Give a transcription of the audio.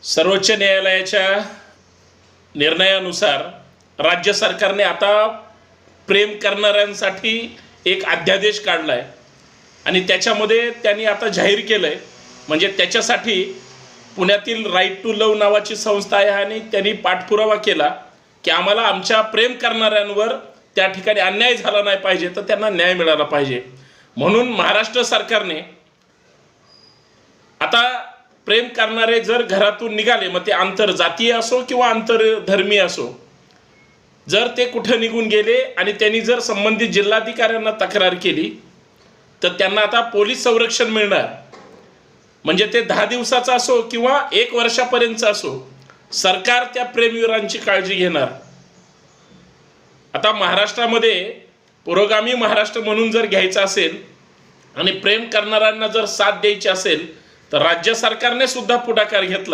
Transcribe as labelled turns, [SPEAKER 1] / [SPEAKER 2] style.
[SPEAKER 1] सर्वोच्च न्यायालयाच्या निर्णयानुसार राज्य सरकारने आता प्रेम करणाऱ्यांसाठी एक अध्यादेश काढला आहे आणि त्याच्यामध्ये त्यांनी आता जाहीर केलं आहे, म्हणजे त्याच्यासाठी पुण्यातील राईट टू लव्ह नावाची संस्था आहे आणि त्यांनी पाठपुरावा केला की आम्हाला आमच्या प्रेम करणाऱ्यांवर त्या ठिकाणी अन्याय झाला नाही पाहिजे, तर त्यांना न्याय मिळाला पाहिजे. म्हणून महाराष्ट्र सरकारने आता प्रेम करणारे जर घरातून निघाले, मग ते आंतरजातीय असो किंवा आंतरधर्मीय असो, जर ते कुठं निघून गेले आणि त्यांनी जर संबंधित जिल्हाधिकाऱ्यांना तक्रार केली तर त्यांना आता पोलीस संरक्षण मिळणार. म्हणजे ते 10 दिवसाचा असो किंवा 1 वर्षापर्यंतचा असो, सरकार त्या प्रेमवीरांची काळजी घेणार. आता महाराष्ट्रामध्ये पुरोगामी महाराष्ट्र म्हणून जर घ्यायचा असेल आणि प्रेम करणाऱ्यांना जर साथ द्यायची असेल तर राज्य सरकारने सुद्धा पुढाकार घेतला.